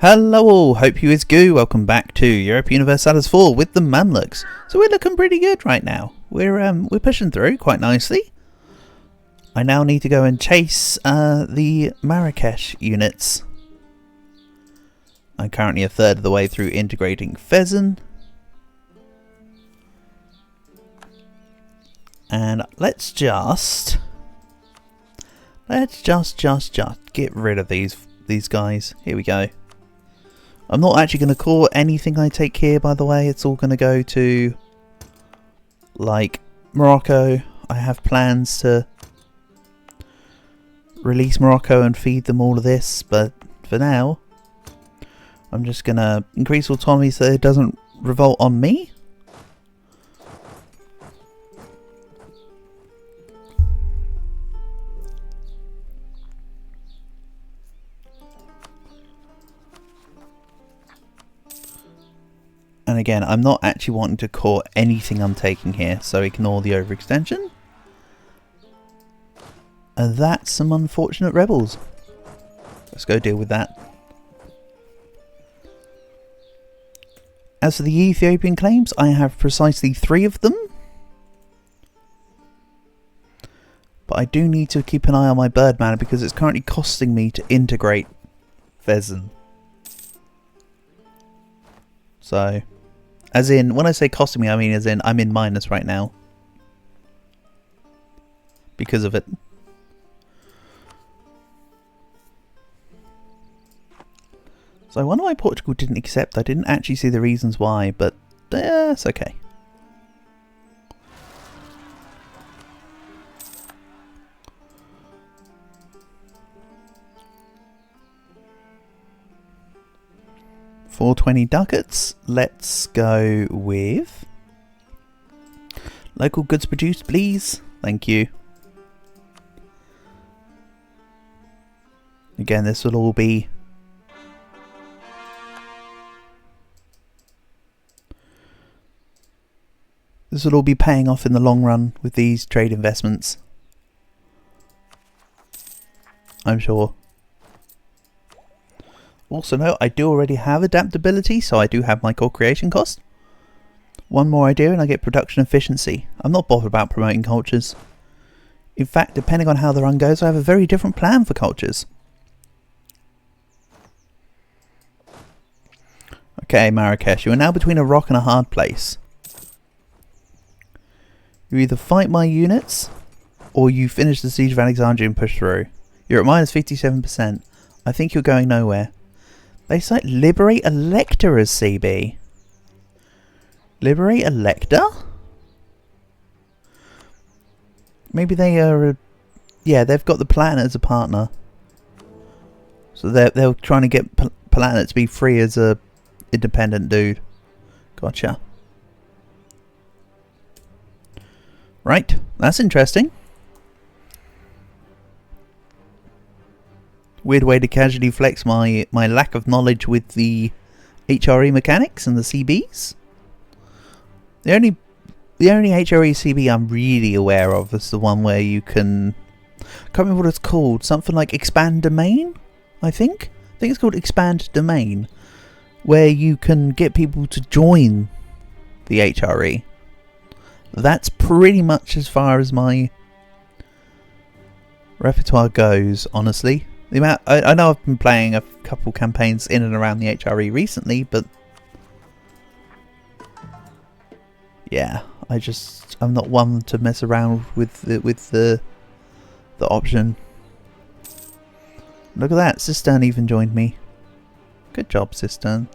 Hello all, hope you is goo. Welcome back to Europe Universalis 4 with the Mamluks. So we're looking pretty good right now. We're pushing through quite nicely. I now need to go and chase the Marrakesh units. I'm currently a third of the way through integrating Fezzan. And let's just get rid of these guys. Here we go. I'm not actually going to call anything I take here, by the way. It's all going to go to, like, Morocco. I have plans to release Morocco and feed them all of this, but for now, I'm just going to increase autonomy so it doesn't revolt on me. And again, I'm not actually wanting to core anything I'm taking here, so ignore the overextension. And that's some unfortunate rebels. Let's go deal with that. As for the Ethiopian claims, I have precisely 3 of them. But I do need to keep an eye on my bird mana because it's currently costing me to integrate Fezzan. So, as in, when I say costing me, I mean as in I'm in minus right now. Because of it. So I wonder why Portugal didn't accept. I didn't actually see the reasons why, but it's okay. For 20 ducats, let's go with local goods produced, please. Thank you. Again, this will all be paying off in the long run with these trade investments, I'm sure. Also note, I do already have adaptability, so I do have my core creation cost. One more idea and I get production efficiency. I'm not bothered about promoting cultures. In fact, depending on how the run goes, I have a very different plan for cultures. Okay, Marrakesh, you are now between a rock and a hard place. You either fight my units, or you finish the Siege of Alexandria and push through. You're at minus 57%. I think you're going nowhere. They cite Liberate Elector as CB. Liberate Elector? Maybe they are... yeah, they've got the planet as a partner. So they're trying to get planet to be free as a independent dude. Gotcha. Right, that's interesting. Weird way to casually flex my lack of knowledge with the HRE mechanics and the CBs. The only HRE CB I'm really aware of is the one where you can... I can't remember what it's called. Something like Expand Domain, I think. I think it's called Expand Domain. Where you can get people to join the HRE. That's pretty much as far as my repertoire goes, honestly. The amount I know I've been playing a couple campaigns in and around the HRE recently, but yeah, I'm not one to mess around with the option. Look at that, Cistern even joined me. Good job, Cistern.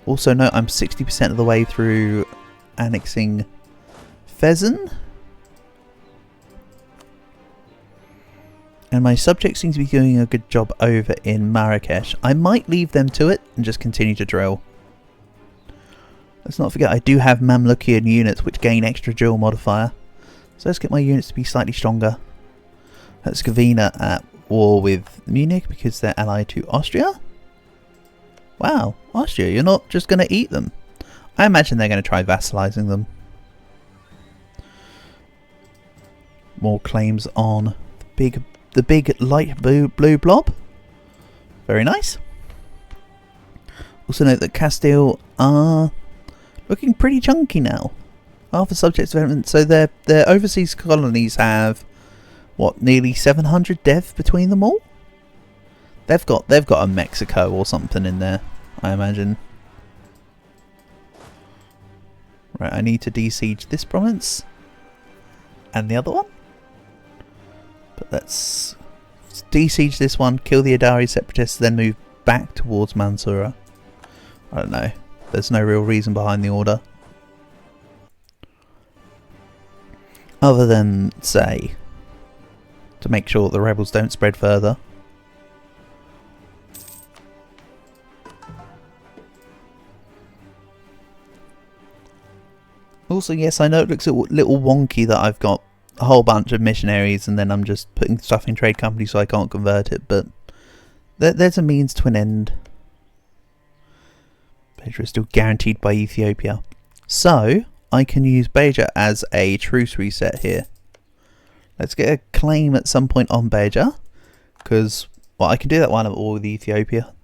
Also note I'm 60% of the way through annexing Fezzan. And my subjects seem to be doing a good job over in Marrakesh. I might leave them to it and just continue to drill. Let's not forget I do have Mamlukian units which gain extra drill modifier. So let's get my units to be slightly stronger. Herzegovina at war with Munich because they're allied to Austria. Wow, Austria, you're not just going to eat them. I imagine they're going to try vassalizing them. More claims on the big light blue blob. Very nice. Also note that Castile are looking pretty chunky now. After subject development, so their overseas colonies have what, nearly 700 dev between them all. They've got a Mexico or something in there, I imagine. Right, I need to de-siege this province and the other one. But let's de-siege this one, kill the Adari separatists, then move back towards Mansoura. I don't know. There's no real reason behind the order. Other than, say, to make sure the rebels don't spread further. Also, yes, I know it looks a little wonky that I've got a whole bunch of missionaries and then I'm just putting stuff in trade companies so I can't convert it, but there's a means to an end. Beja is still guaranteed by Ethiopia. So, I can use Beja as a truce reset here. Let's get a claim at some point on Beja, because, well, I can do that one at all with Ethiopia.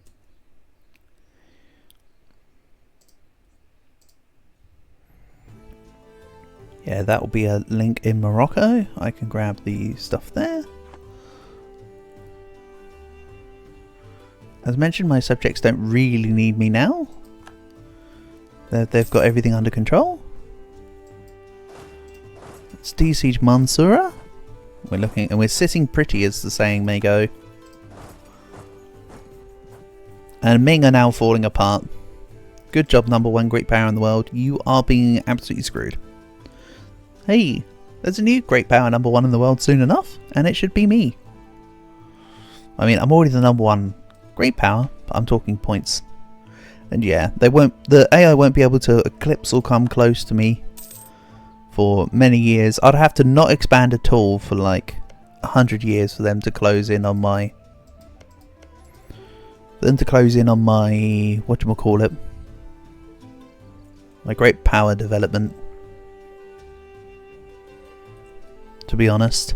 Yeah, that will be a link in Morocco. I can grab the stuff there. As mentioned, my subjects don't really need me now. They've got everything under control. Let's de-siege Mansoura. We're looking, and we're sitting pretty, as the saying may go. And Ming are now falling apart. Good job, number one great power in the world. You are being absolutely screwed. Hey, there's a new great power number one in the world soon enough, and it should be me. I mean, I'm already the number one great power, but I'm talking points. And yeah, the AI won't be able to eclipse or come close to me for many years. I'd have to not expand at all for like 100 years for them to close in on my whatchamacallit, my great power development, to be honest.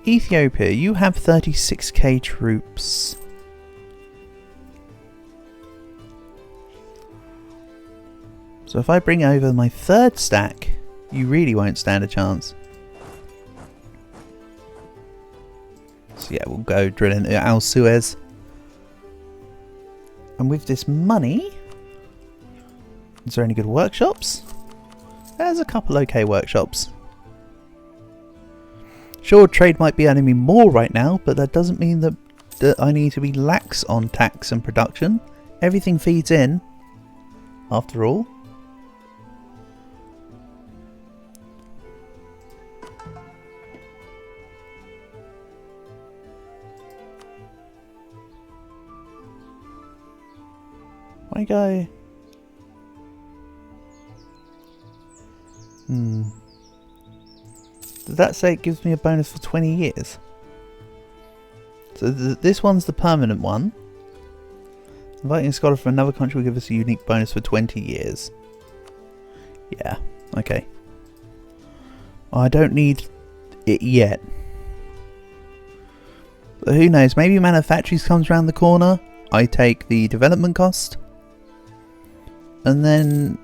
Ethiopia, you have 36k troops. So if I bring over my third stack, you really won't stand a chance. So yeah, we'll go drill into Al Suez. And with this money, is there any good workshops? There's a couple okay workshops. Sure, trade might be earning me more right now, but that doesn't mean that I need to be lax on tax and production. Everything feeds in, after all. I go. Did that say it gives me a bonus for 20 years? So this one's the permanent one. Inviting a scholar from another country will give us a unique bonus for 20 years. Yeah, okay. I don't need it yet. But who knows, maybe manufacturers comes around the corner. I take the development cost. And then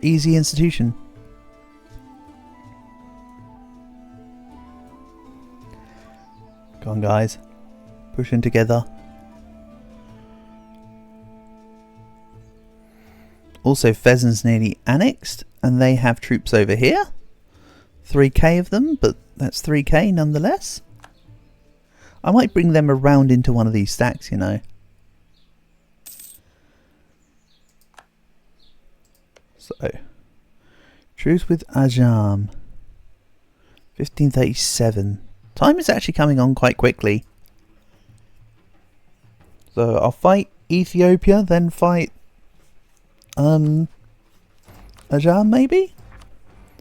easy institution. Come on, guys. Pushing together. Also, Pheasant's nearly annexed, and they have troops over here. 3k of them, but that's 3k nonetheless. I might bring them around into one of these stacks, you know. So, truce with Ajam. 1537. Time is actually coming on quite quickly. So I'll fight Ethiopia, then fight Ajam maybe?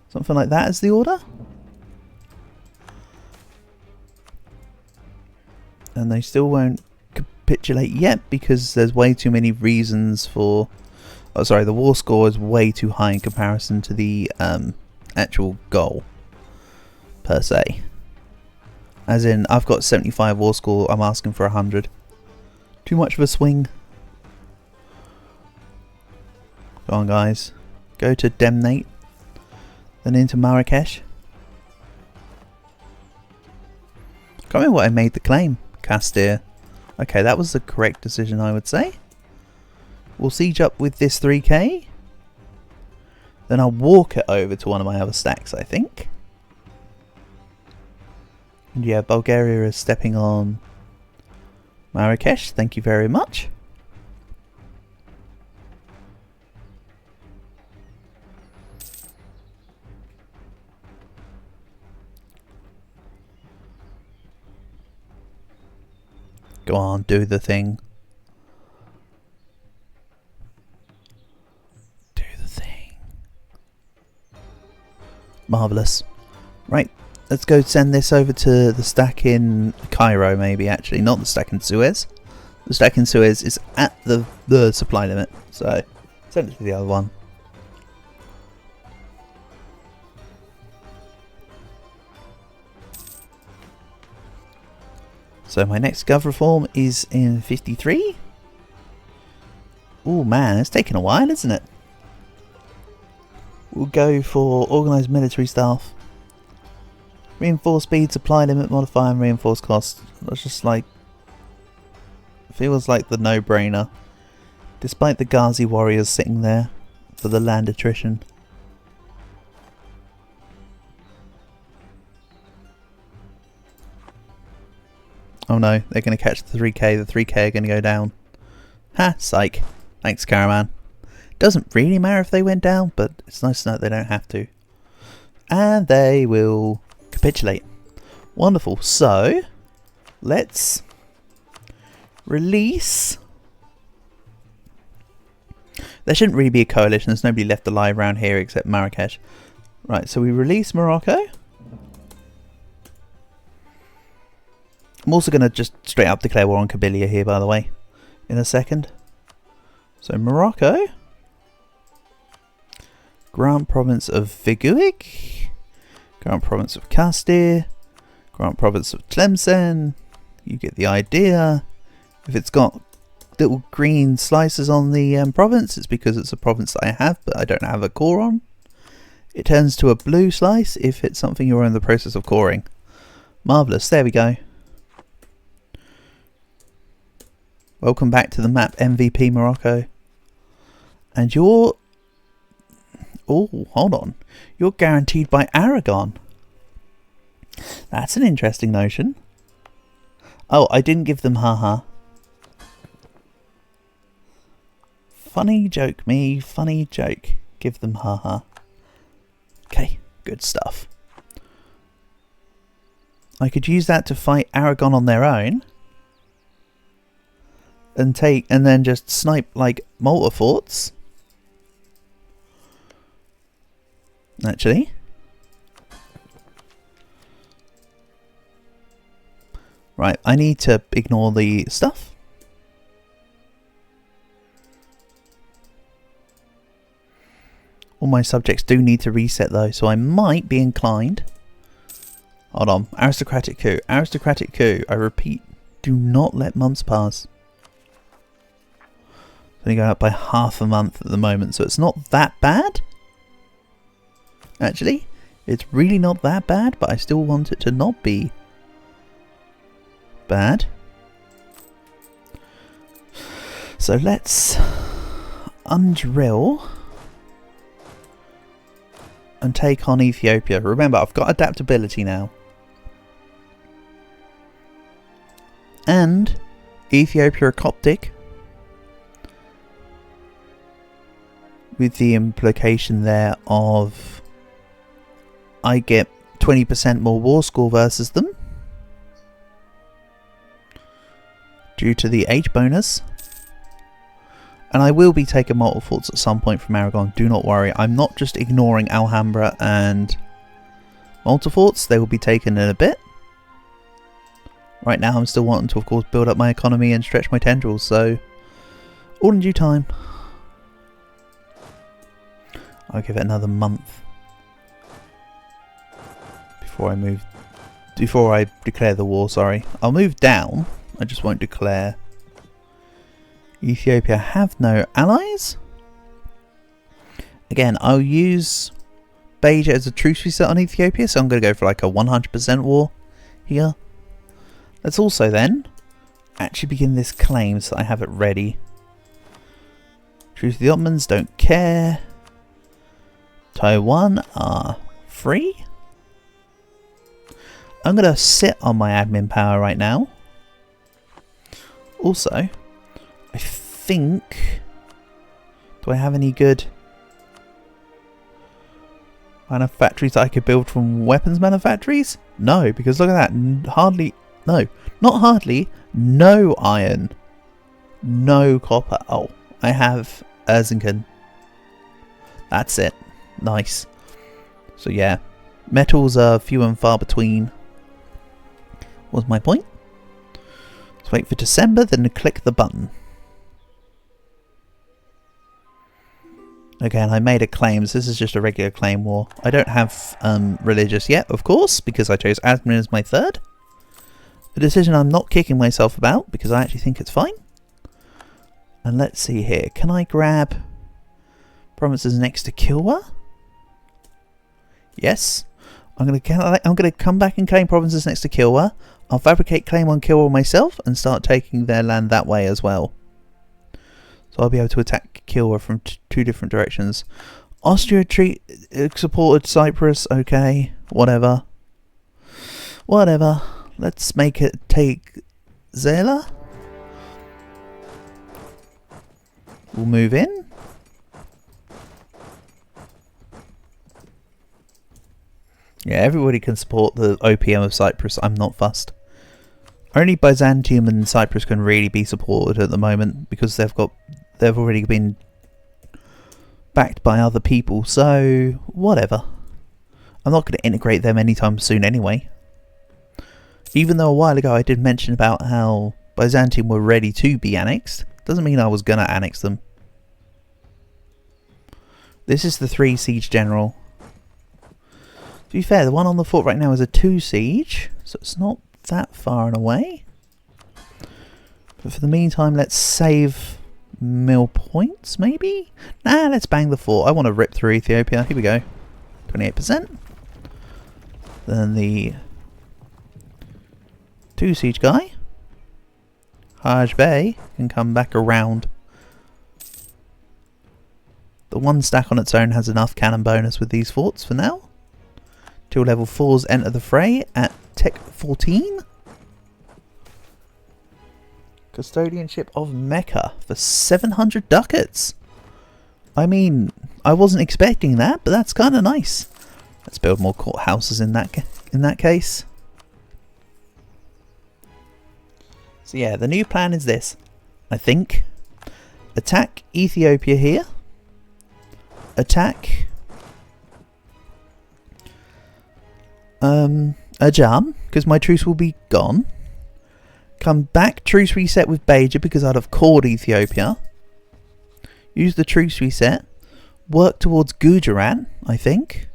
Something like that is the order. And they still won't capitulate yet because there's way too many reasons for... Oh, sorry, the war score is way too high in comparison to the actual goal, per se. As in, I've got 75 war score, I'm asking for 100. Too much of a swing. Go on, guys. Go to Demnate. Then into Marrakesh. Can't remember what I made the claim. Castile. Okay, that was the correct decision, I would say. We'll siege up with this 3k. Then I'll walk it over to one of my other stacks, I think. And yeah, Bulgaria is stepping on Marrakesh. Thank you very much. Go on, do the thing. Do the thing. Marvellous. Right, let's go send this over to the stack in Cairo, maybe, actually. Not the stack in Suez. The stack in Suez is at the supply limit, so send it to the other one. So my next gov reform is in 53. Oh man, it's taken a while, isn't it? We'll go for organised military staff. Reinforced speed, supply limit modifier, and reinforced cost. That's just like... feels like the no-brainer. Despite the Ghazi warriors sitting there for the land attrition. Oh no, they're going to catch the 3k. The 3k are going to go down. Ha, psych. Thanks, Caravan. Doesn't really matter if they went down, but it's nice to know they don't have to. And they will capitulate. Wonderful. So, let's release... There shouldn't really be a coalition. There's nobody left alive around here except Marrakesh. Right, so we release Morocco. I'm also going to just straight up declare war on Kabylia here, by the way, in a second. So Morocco, Grant Province of Viguig, Grant Province of Castile, Grant Province of Tlemcen. You get the idea. If it's got little green slices on the province, it's because it's a province that I have, but I don't have a core on. It turns to a blue slice if it's something you're in the process of coring. Marvellous, there we go. Welcome back to the map, MVP Morocco. And you're... oh, hold on. You're guaranteed by Aragon. That's an interesting notion. Oh, I didn't give them haha. Funny joke, me. Funny joke. Give them haha. Okay, good stuff. I could use that to fight Aragon on their own. And then just snipe like Malta forts. Actually. Right, I need to ignore the stuff. All my subjects do need to reset though, so I might be inclined. Hold on, aristocratic coup. Aristocratic coup. I repeat, do not let months pass. It's only going up by half a month at the moment, so it's not that bad. Actually, it's really not that bad, but I still want it to not be bad. So let's undrill and take on Ethiopia. Remember, I've got adaptability now. And Ethiopia are Coptic. With the implication there of I get 20% more war score versus them due to the age bonus. And I will be taking multiple forts at some point from Aragon, do not worry. I'm not just ignoring Alhambra and Malta forts, they will be taken in a bit. Right now I'm still wanting to, of course, build up my economy and stretch my tendrils, so all in due time. I'll give it another month before I declare the war, sorry. I'll move down, I just won't declare Ethiopia have no allies. Again, I'll use Beja as a truce reset on Ethiopia, so I'm going to go for like a 100% war here. Let's also then actually begin this claim so I have it ready. Truce with the Ottomans, don't care. Taiwan are free. I'm going to sit on my admin power right now. Also, I think... do I have any good manufactories that I could build from weapons manufactories? No, because look at that. Hardly... no, not hardly. No iron. No copper. Oh, I have Erzincan. That's it. Nice. So yeah, metals are few and far between. Was my point. Let's wait for December, then click the button. Again, I made a claim, so this is just a regular claim war. I don't have religious yet, of course, because I chose admin as my third. A decision I'm not kicking myself about, because I actually think it's fine. And let's see here. Can I grab provinces next to Kilwa? Yes. I'm going to come back and claim provinces next to Kilwa. I'll fabricate claim on Kilwa myself and start taking their land that way as well. So I'll be able to attack Kilwa from two different directions. Austria supported Cyprus. Okay, whatever. Whatever. Let's make it take Zela. We'll move in. Yeah, everybody can support the OPM of Cyprus. I'm not fussed. Only Byzantium and Cyprus can really be supported at the moment because they've already been backed by other people. So whatever. I'm not going to integrate them anytime soon anyway. Even though a while ago I did mention about how Byzantium were ready to be annexed, doesn't mean I was going to annex them. This is the 3 siege general. To be fair, the one on the fort right now is a 2 siege, so it's not that far and away. But for the meantime, let's save mill points, maybe? Nah, let's bang the fort. I want to rip through Ethiopia. Here we go. 28%. Then the 2 siege guy, Hajj Bey, can come back around. The 1 stack on its own has enough cannon bonus with these forts for now. 2 level 4s enter the fray at Tech 14. Custodianship of Mecca for 700 ducats. I mean, I wasn't expecting that, but that's kind of nice. Let's build more courthouses in that case. So yeah, the new plan is this. I think attack Ethiopia here. Attack Ajam, because my truce will be gone. Come back, truce reset with Beja because I'd have called Ethiopia. Use the truce reset. Work towards Gujarat, I think.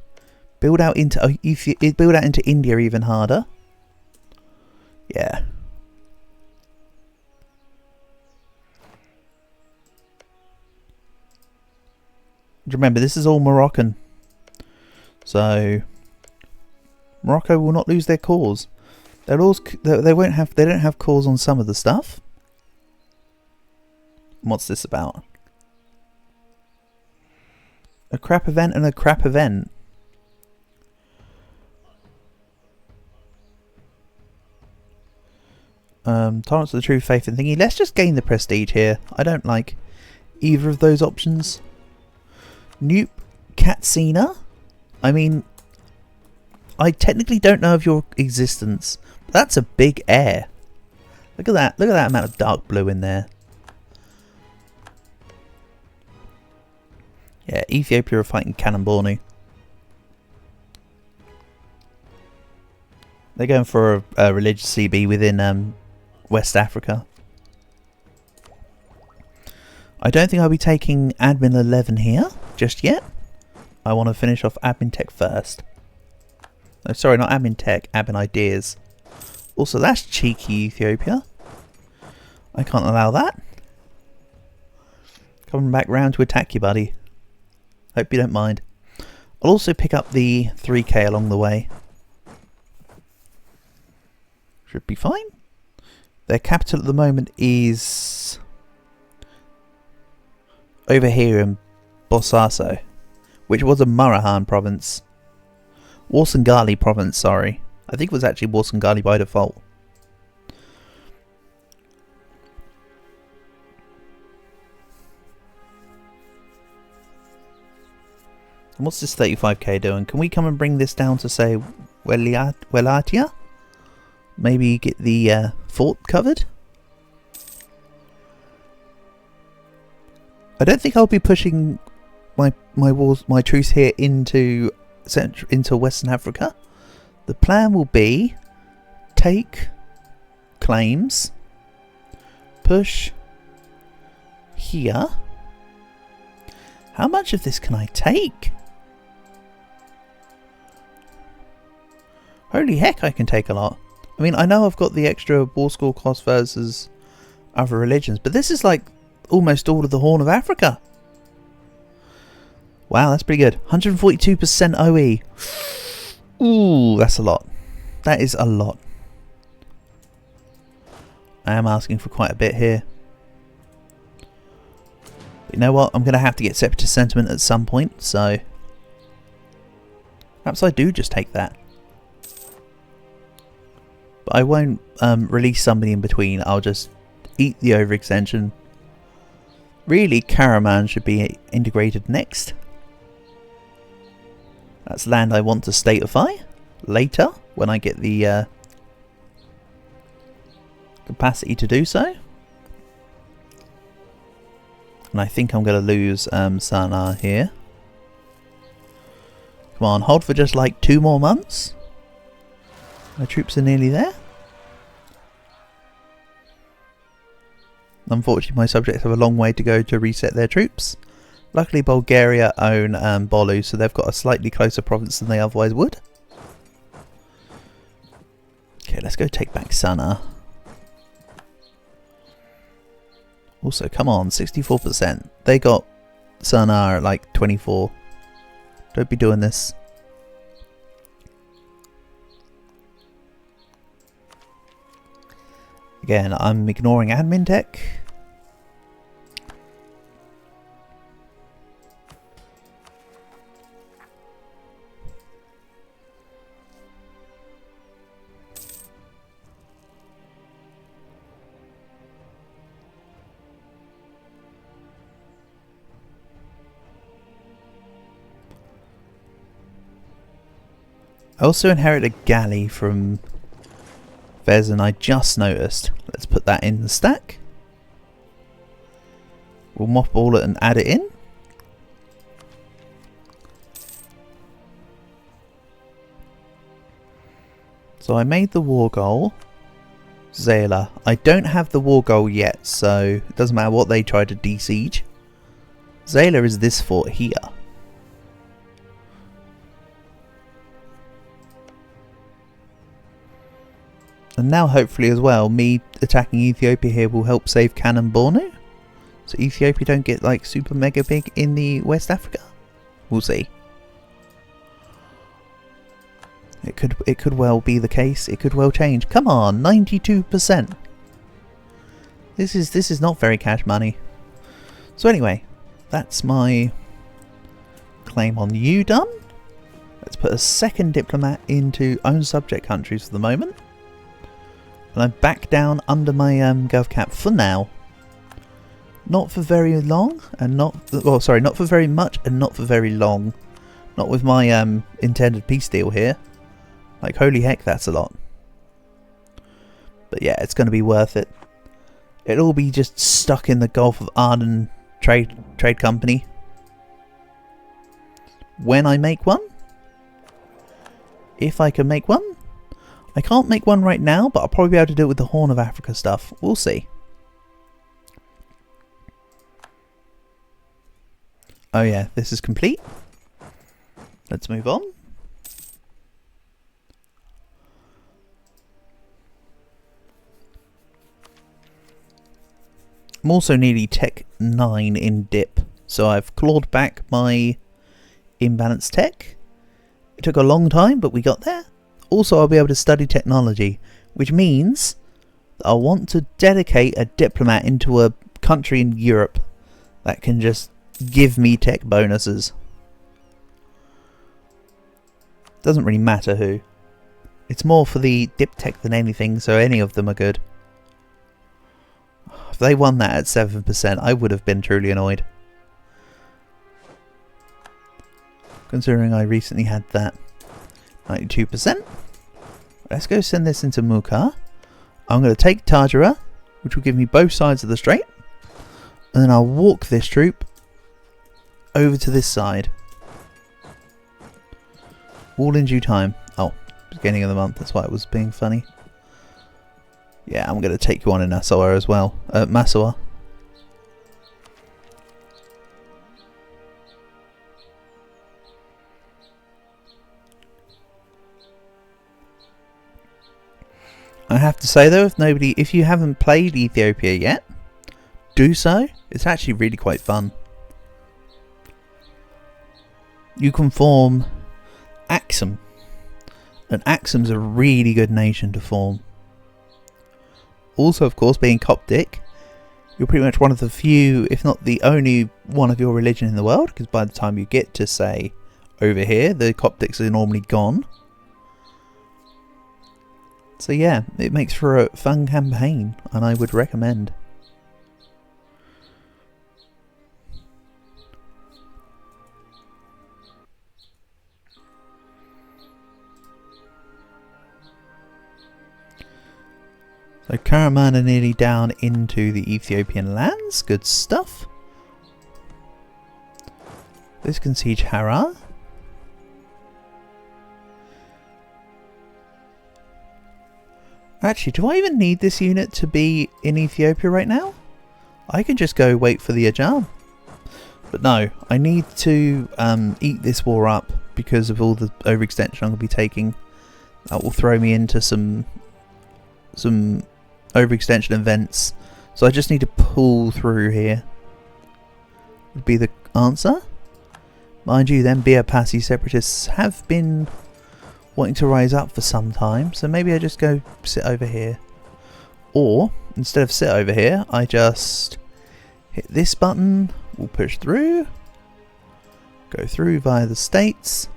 Build out into India even harder. Yeah. Remember, this is all Moroccan. So Morocco will not lose their cause. They don't have cause on some of the stuff. What's this about? A crap event and a crap event. Tolerance of the true faith and thingy. Let's just gain the prestige here. I don't like either of those options. Nupe Katsina. I mean, I technically don't know of your existence. But that's a big air. Look at that. Look at that amount of dark blue in there. Yeah, Ethiopia are fighting Kanembornu. They're going for a religious CB within West Africa. I don't think I'll be taking Admin 11 here just yet. I want to finish off Admin Tech first. No, sorry, not Admin Tech, Admin Ideas. Also, that's cheeky, Ethiopia. I can't allow that. Coming back round to attack you, buddy. Hope you don't mind. I'll also pick up the 3k along the way. Should be fine. Their capital at the moment is over here in Bosaso, which was a Marahan province. Warsangali province, sorry. I think it was actually Warsangali by default. And what's this 35k doing? Can we come and bring this down to, say, Welatia? Maybe get the fort covered? I don't think I'll be pushing my truce here into Western Africa. The plan will be take claims, push here. How much of this can I take? Holy heck, I can take a lot. I mean, I know I've got the extra war score cost versus other religions, but this is like almost all of the Horn of Africa. Wow, that's pretty good. 142% OE. Ooh, that's a lot. That is a lot. I am asking for quite a bit here. But you know what? I'm going to have to get separatist sentiment at some point, so perhaps I do just take that. But I won't release somebody in between. I'll just eat the overextension. Really, Karaman should be integrated next. That's land I want to statify later when I get the capacity to do so. And I think I'm going to lose Sana'a here. Come on, hold for just like 2 more months. My troops are nearly there. Unfortunately, my subjects have a long way to go to reset their troops. Luckily, Bulgaria own Bolu, so they've got a slightly closer province than they otherwise would. Okay, let's go take back Sana'a. Also, come on, 64%. They got Sana'a at like 24. Don't be doing this. Again, I'm ignoring admin tech. I also inherited a galley from Vezin, I just noticed. Let's put that in the stack. We'll mothball it and add it in. So I made the war goal. Zayla. I don't have the war goal yet, so it doesn't matter what they try to de-siege. Zayla is this fort here. And now hopefully as well, me attacking Ethiopia here will help save Cannon Bornu. So Ethiopia don't get like super mega big in the West Africa. We'll see. It could well be the case. It could well change. Come on, 92%. This is not very cash money. So anyway, that's my claim on you done. Let's put a second diplomat into own subject countries for the moment. And I'm back down under my gov cap for now. Not for very long, and not for very much, and not for very long. Not with my intended peace deal here. Like, holy heck, that's a lot. But yeah, it's going to be worth it. It'll all be just stuck in the Gulf of Aden trade company. When I make one. If I can make one. I can't make one right now, but I'll probably be able to do it with the Horn of Africa stuff. We'll see. Oh yeah, this is complete. Let's move on. I'm also nearly Tech 9 in dip, so I've clawed back my imbalanced tech. It took a long time, but we got there. Also, I'll be able to study technology, which means that I'll want to dedicate a diplomat into a country in Europe that can just give me tech bonuses. Doesn't really matter who. It's more for the dip tech than anything, so any of them are good. If they won that at 7%, I would have been truly annoyed. Considering I recently had that 92%. Let's go send this into Mukha. I'm going to take Tajira, which will give me both sides of the strait. And then I'll walk this troop over to this side. All in due time. Oh, beginning of the month, that's why it was being funny. Yeah, I'm going to take you on in Nassau as well. Massawa. I have to say though, if you haven't played Ethiopia yet, do so. It's actually really quite fun. You can form Axum, and Axum's a really good nation to form. Also, of course, being Coptic, you're pretty much one of the few, if not the only one of your religion in the world, because by the time you get to, say, over here, the Coptics are normally gone. So yeah, it makes for a fun campaign, and I would recommend. So Karaman are nearly down into the Ethiopian lands. Good stuff. This can siege Harar. Actually, do I even need this unit to be in Ethiopia right now? I can just go wait for the Ajam. But no, I need to eat this war up because of all the overextension I'm going to be taking. That will throw me into some overextension events. So I just need to pull through here. Would be the answer. Mind you, then Biapasi separatists have been wanting to rise up for some time, so maybe I just go sit over here. Or, instead of sit over here, I just hit this button, we'll push through, go through via the states,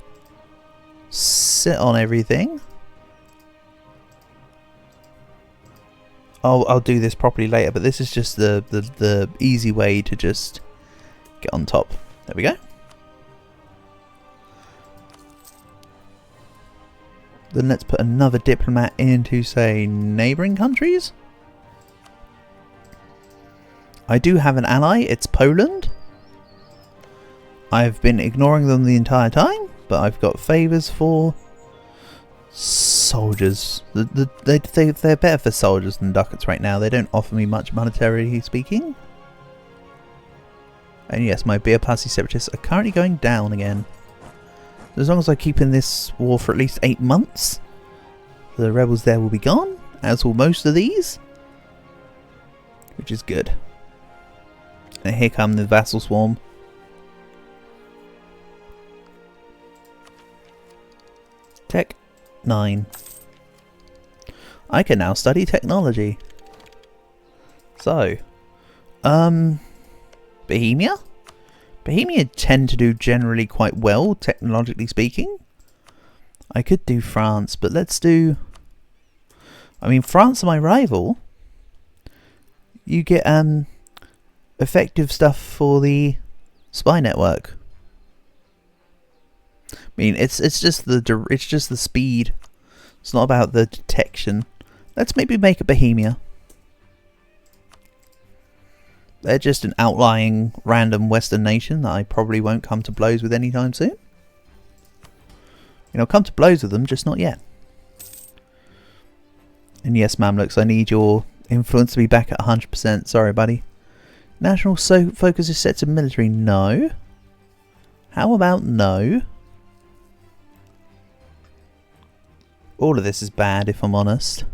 sit on everything. I'll do this properly later, but this is just the easy way to just get on top. There we go. Then let's put another diplomat into, say, neighbouring countries. I do have an ally, it's Poland. I've been ignoring them the entire time, but I've got favours for soldiers. They're better for soldiers than ducats right now. They don't offer me much monetarily speaking. And yes, my Biapasi separatists are currently going down again. As long as I keep in this war for at least 8 months, the rebels there will be gone, as will most of these, which is good. And here come the vassal swarm. Tech 9. I can now study technology. So, Bohemia? Bohemia tend to do generally quite well, technologically speaking. I could do France, but let's do... I mean, France are my rival. You get effective stuff for the spy network. I mean, it's just the speed. It's not about the detection. Let's maybe make a Bohemia. They're just an outlying random Western nation that I probably won't come to blows with anytime soon. You know, come to blows with them, just not yet. And yes, Mamluks, I need your influence to be back at 100%. Sorry, buddy. National focus is set to military. No. How about no? All of this is bad, if I'm honest.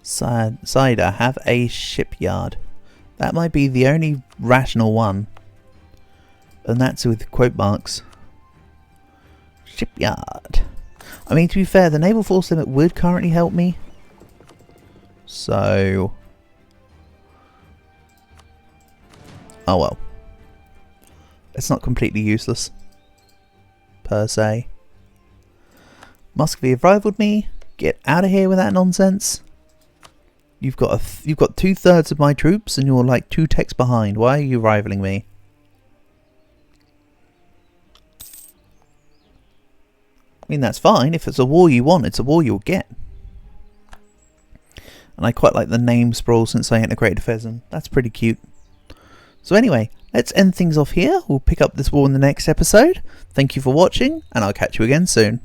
Cider, have a shipyard. That might be the only rational one. And that's with quote marks. Shipyard. I mean, to be fair, the naval force limit would currently help me. So... oh well. It's not completely useless. Per se. Muscovy have rivaled me. Get out of here with that nonsense. You've got 2/3 of my troops and you're like 2 techs behind. Why are you rivaling me? I mean, that's fine. If it's a war you want, it's a war you'll get. And I quite like the name Sprawl since I integrated Pheasant. That's pretty cute. So anyway, let's end things off here. We'll pick up this war in the next episode. Thank you for watching, and I'll catch you again soon.